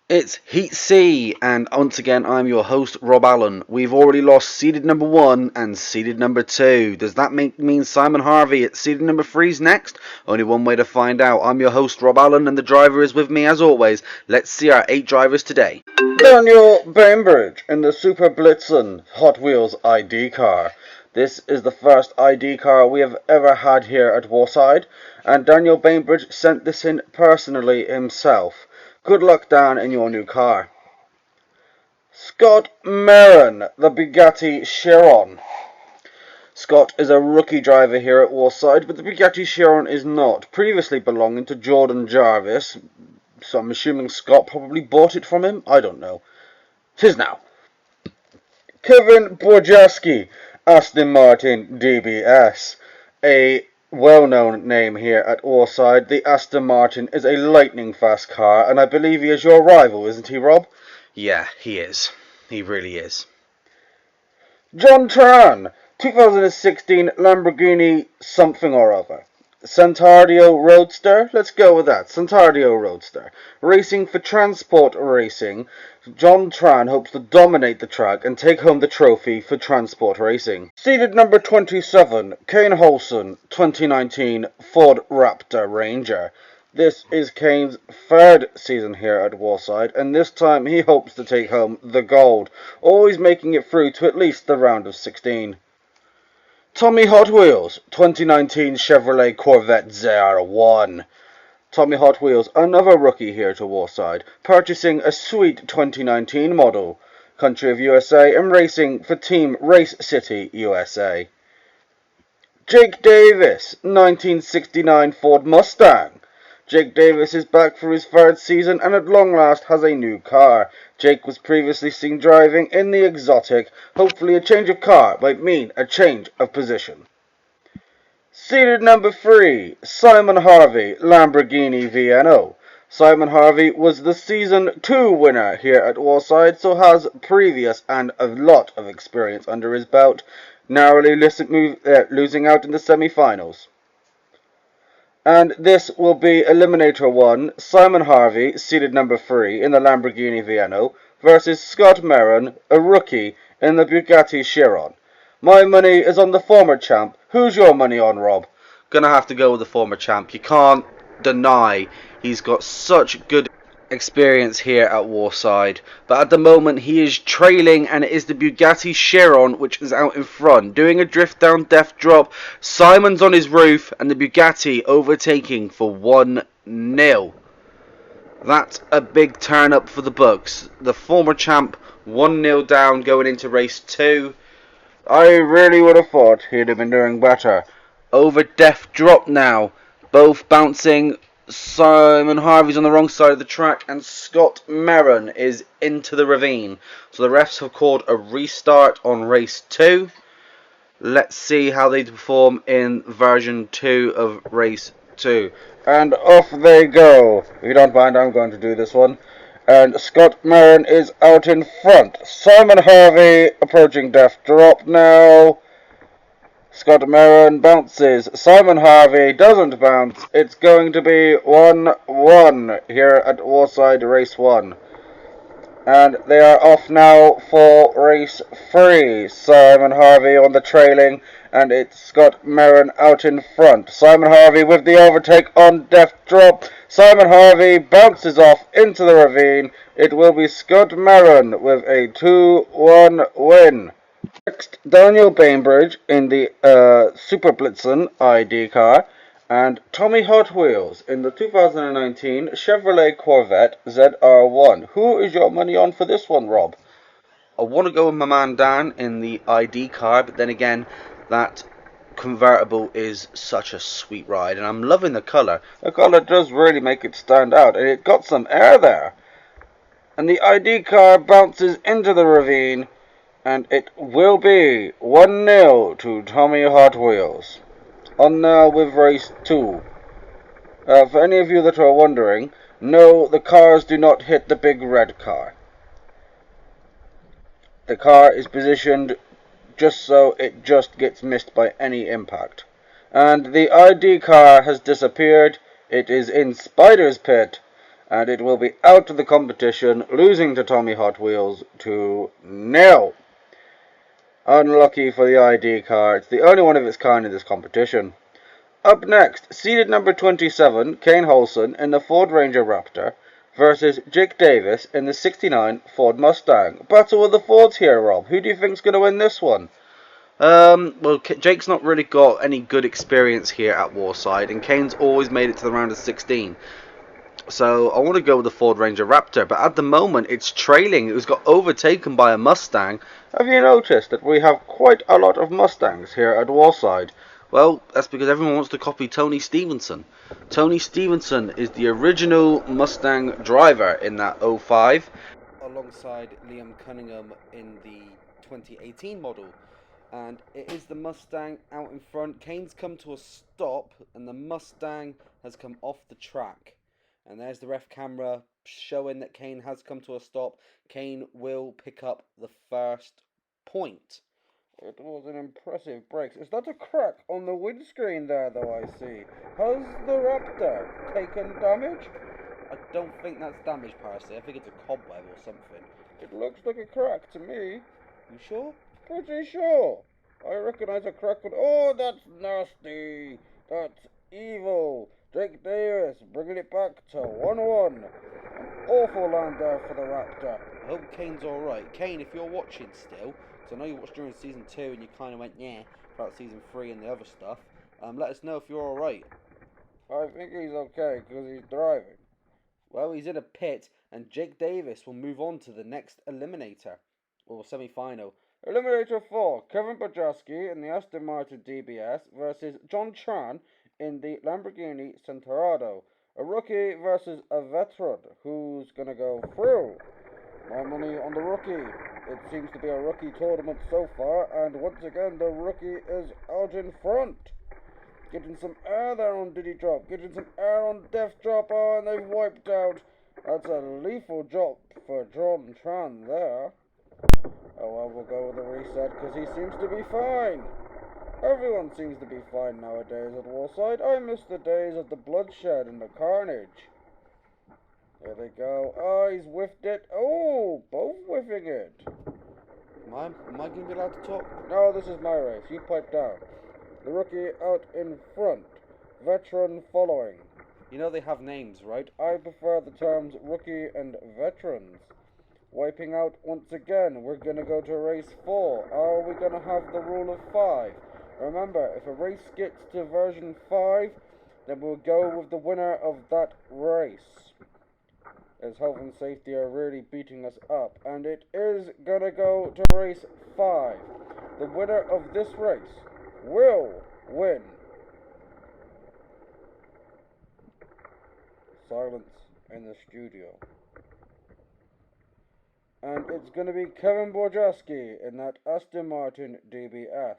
It's Heat C, and once again I'm your host Rob Allen. We've already lost seeded number 1 and seeded number 2. Does that mean Simon Harvey at seeded number 3's next? Only one way to find out. I'm your host Rob Allen, and the driver is with me as always. Let's see our 8 drivers today. Daniel Bainbridge in the Super Blitzen Hotwheels ID car. This is the first ID car we have ever had here at Wallside, and Daniel Bainbridge sent this in personally himself. Good luck, Dan, in your new car. Scott Maron, the Bugatti Chiron. Scott is a rookie driver here at Wallside, but the Bugatti Chiron is not. Previously belonging to Jordan Jarvis, so I'm assuming Scott probably bought it from him. I don't know. Tis now. Kevin Borjaski, Aston Martin DBS. A well-known name here at Wallside. The Aston Martin is a lightning fast car, and I believe he is your rival, isn't he, Rob? Yeah, he is. He really is. John Tran, 2016 Lamborghini something or other. Centaurio Roadster, let's go with that, Centaurio Roadster. Racing for Transport Racing, John Tran hopes to dominate the track and take home the trophy for Transport Racing. Seeded number 27, Cain Holsen, 2019 Ford Raptor Ranger. This is Cain's third season here at Wallside, and this time he hopes to take home the gold, always making it through to at least the round of 16. Tommy Hot Wheels, 2019 Chevrolet Corvette ZR1. Tommy Hot Wheels, another rookie here to Wallside, purchasing a sweet 2019 model. Country of USA and racing for Team Race City USA. Jake Davis, 1969 Ford Mustang. Jake Davis is back for his third season and at long last has a new car. Jake was previously seen driving in the Exotique. Hopefully a change of car might mean a change of position. Seeded number 3, Simon Harvey, Lamborghini Veneno. Simon Harvey was the Season 2 winner here at Wallside, so has previous and a lot of experience under his belt, narrowly losing out in the semi-finals. And this will be Eliminator 1, Simon Harvey, seeded number 3 in the Lamborghini Veneno, versus Scott Maron, a rookie, in the Bugatti Chiron. My money is on the former champ. Who's your money on, Rob? Gonna have to go with the former champ. You can't deny he's got such good experience here at Wallside, but at the moment he is trailing, and it is the Bugatti Chiron which is out in front, doing a drift down death drop. Simon's on his roof and the Bugatti overtaking for 1-0. That's a big turn up for the books. The former champ 1-0 down going into race 2. I really would have thought he'd have been doing better. Over death drop now, both bouncing. Simon Harvey's on the wrong side of the track and Scott Maron is into the ravine. So the refs have called a restart on race 2. Let's see how they perform in version 2 of race 2. And off they go. If you don't mind, I'm going to do this one. And Scott Maron is out in front. Simon Harvey approaching death drop now. Scott Maron bounces. Simon Harvey doesn't bounce. It's going to be 1-1 here at Wallside Race 1. And they are off now for Race 3. Simon Harvey on the trailing, and it's Scott Maron out in front. Simon Harvey with the overtake on death drop. Simon Harvey bounces off into the ravine. It will be Scott Maron with a 2-1 win. Next, Daniel Bainbridge in the Super Blitzen ID car, and Tommy Hot Wheels in the 2019 Chevrolet Corvette ZR1. Who is your money on for this one, Rob? I want to go with my man Dan in the ID car, but then again, that convertible is such a sweet ride, and I'm loving the colour. The colour does really make it stand out, and it got some air there. And the ID car bounces into the ravine, and it will be 1-0 to Tommy Hot Wheels. On now with race 2. For any of you that are wondering, no, the cars do not hit the big red car. The car is positioned just so it just gets missed by any impact. And the ID car has disappeared. It is in Spider's Pit. and it will be out of the competition, losing to Tommy Hot Wheels 2-0. Unlucky for the ID car, it's the only one of its kind in this competition. Up next, seeded number 27, Cain Holsen in the Ford Ranger Raptor versus Jake Davis in the 69 Ford Mustang. Battle of the Fords here, Rob. Who do you think's going to win this one? Well, Jake's not really got any good experience here at Wallside, and Cain's always made it to the round of 16. So I want to go with the Ford Ranger Raptor, but at the moment it's trailing. It was got overtaken by a Mustang. Have you noticed that we have quite a lot of Mustangs here at Wallside? Well, that's because everyone wants to copy Tony Stevenson. Tony Stevenson is the original Mustang driver in that 05, alongside Liam Cunningham in the 2018 model. And it is the Mustang out in front. Cain's come to a stop, and the Mustang has come off the track. And there's the ref camera showing that Cain has come to a stop. Cain will pick up the first point. It was an impressive break. Is that a crack on the windscreen there, though, I see? Has the Raptor taken damage? I don't think that's damage, Parsley. I think it's a cobweb or something. It looks like a crack to me. You sure? Pretty sure. I recognize a crack, but oh, that's nasty. That's evil. Jake Davis bringing it back to 1-1. An awful land there for the Raptor. I hope Cain's alright. Cain, if you're watching still, so I know you watched during season 2 and you kind of went, yeah, about season 3 and the other stuff. Let us know if you're alright. I think he's okay because he's driving. Well, he's in a pit, and Jake Davis will move on to the next eliminator, or semi-final. Eliminator 4, Kevin Borjaski in the Aston Martin DBS versus John Tran in the Lamborghini Veneno. A rookie versus a veteran. Who's going to go through? My money on the rookie. It seems to be a rookie tournament so far, and once again the rookie is out in front. Getting some air there on Diddy Drop, getting some air on Death Drop, oh, and they've wiped out. That's a lethal drop for John Tran there. Oh well, we'll go with a reset because he seems to be fine. Everyone seems to be fine nowadays at Wallside. I miss the days of the bloodshed and the carnage. There they go. Oh, he's whiffed it. Oh, both whiffing it. Am I going to be allowed to talk? No, this is my race. You pipe down. The rookie out in front. Veteran following. You know they have names, right? I prefer the terms rookie and veterans. Wiping out once again. We're going to go to race 4. Are we going to have the rule of 5? Remember, if a race gets to version 5, then we'll go with the winner of that race. As health and safety are really beating us up. And it is going to go to race 5. The winner of this race will win. Silence in the studio. And it's going to be Kevin Borjaski in that Aston Martin DBS.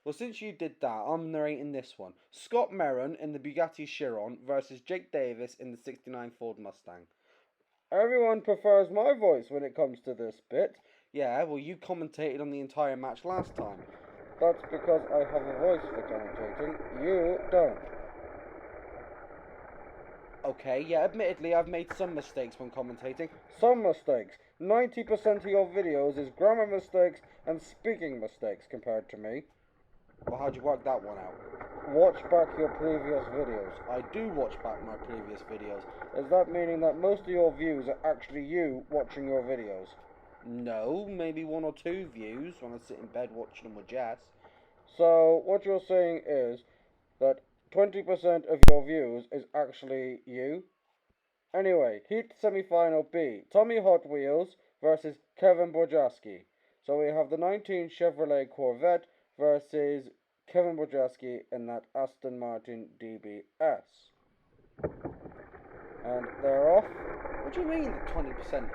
Well, since you did that, I'm narrating this one. Scott Merron in the Bugatti Chiron versus Jake Davis in the 69 Ford Mustang. Everyone prefers my voice when it comes to this bit. Yeah, well, you commentated on the entire match last time. That's because I have a voice for commentating. You don't. Okay, yeah, admittedly, I've made some mistakes when commentating. Some mistakes. 90% of your videos is grammar mistakes and speaking mistakes compared to me. Well, how'd you work that one out? Watch back your previous videos. I do watch back my previous videos. Is that meaning that most of your views are actually you watching your videos? No, maybe 1 or 2 views when I sit in bed watching them with Jess. So, what you're saying is that 20% of your views is actually you? Anyway, Heat Semi-Final B. Tommy Hot Wheels versus Kevin Borjaski. So we have the 19 Chevrolet Corvette versus Kevin Borjaski in that Aston Martin DBS. And they're off. What do you mean, 20%?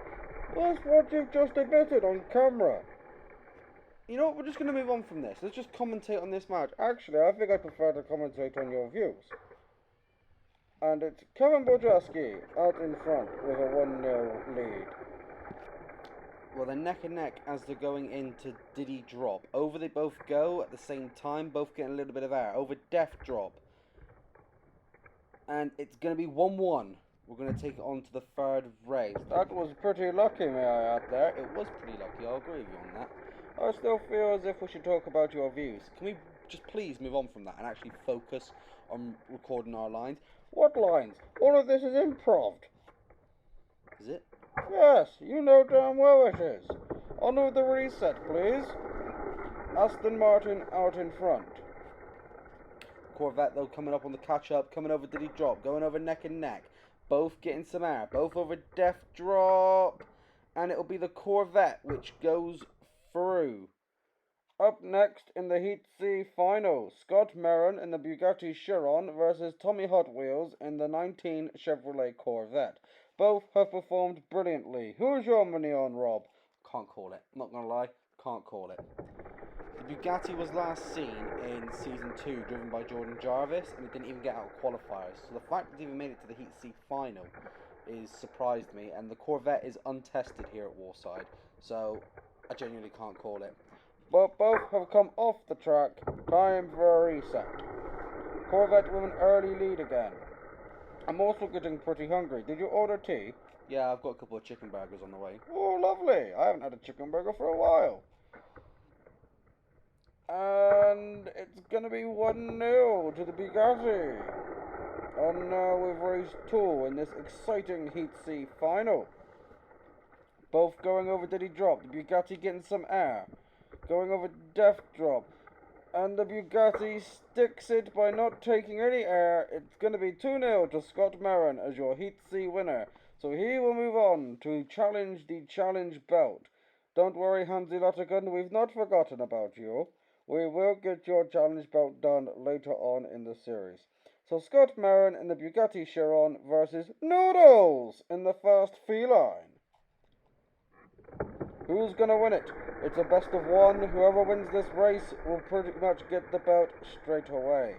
Well, that's what you've just admitted on camera. You know what, we're just going to move on from this. Let's just commentate on this match. Actually, I think I prefer to commentate on your views. And it's Kevin Borjaski out in front with a 1-0 lead. Well, they're neck and neck as they're going into Diddy Drop. Over they both go at the same time, both getting a little bit of air. Over Death Drop. And it's going to be 1-1. we're going to take it on to the third race. That was pretty lucky, may I add there. It was pretty lucky, I'll agree with you on that. I still feel as if we should talk about your views. Can we just please move on from that and actually focus on recording our lines? What lines? All of this is improv. Is it? Yes, you know damn well it is. On with the reset, please. Aston Martin out in front. Corvette, though, coming up on the catch-up, coming over Diddy Drop, going over neck and neck. Both getting some air, both over Death Drop. And it'll be the Corvette which goes through. Up next in the Heat C final, Scott Maron in the Bugatti Chiron versus Tommy Hot Wheels in the 19 Chevrolet Corvette. Both have performed brilliantly. Who's your money on, Rob? Can't call it. Not gonna lie, can't call it. The Bugatti was last seen in Season 2, driven by Jordan Jarvis, and it didn't even get out of qualifiers. So the fact that it even made it to the Heat C final is surprised me, and the Corvette is untested here at Wallside, so I genuinely can't call it. But both have come off the track. Time for a reset. Corvette with an early lead again. I'm also getting pretty hungry. Did you order tea? Yeah, I've got a couple of chicken burgers on the way. Oh, lovely. I haven't had a chicken burger for a while. And it's going to be 1-0 to the Bugatti. And now with race 2 in this exciting Heat C final. Both going over Diddy Drop. The Bugatti getting some air. Going over Death Drop. And the Bugatti sticks it by not taking any air. It's going to be 2-0 to Scott Maron as your Heat C winner. So he will move on to challenge the challenge belt. Don't worry, Hansi Lottigan, we've not forgotten about you. We will get your challenge belt done later on in the series. So Scott Maron in the Bugatti Chiron versus Noodles in the first feline. Who's going to win it? It's a best of one. Whoever wins this race will pretty much get the belt straight away.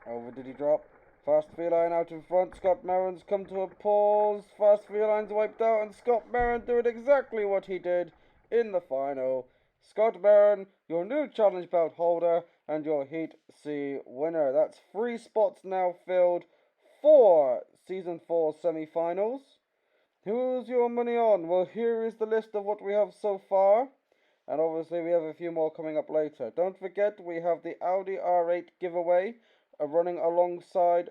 Over did he drop? Fast feline out in front. Scott Maron's come to a pause. Fast feline's wiped out, and Scott Maron doing exactly what he did in the final. Scott Maron, your new challenge belt holder and your Heat C winner. That's 3 spots now filled for Season 4 semi-finals. Who's your money on? Well, here is the list of what we have so far. And obviously we have a few more coming up later. Don't forget we have the Audi R8 giveaway running alongside.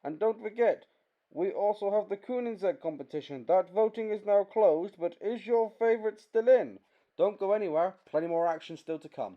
And don't forget, we also have the Koenigsegg competition. That voting is now closed, but is your favourite still in? Don't go anywhere. Plenty more action still to come.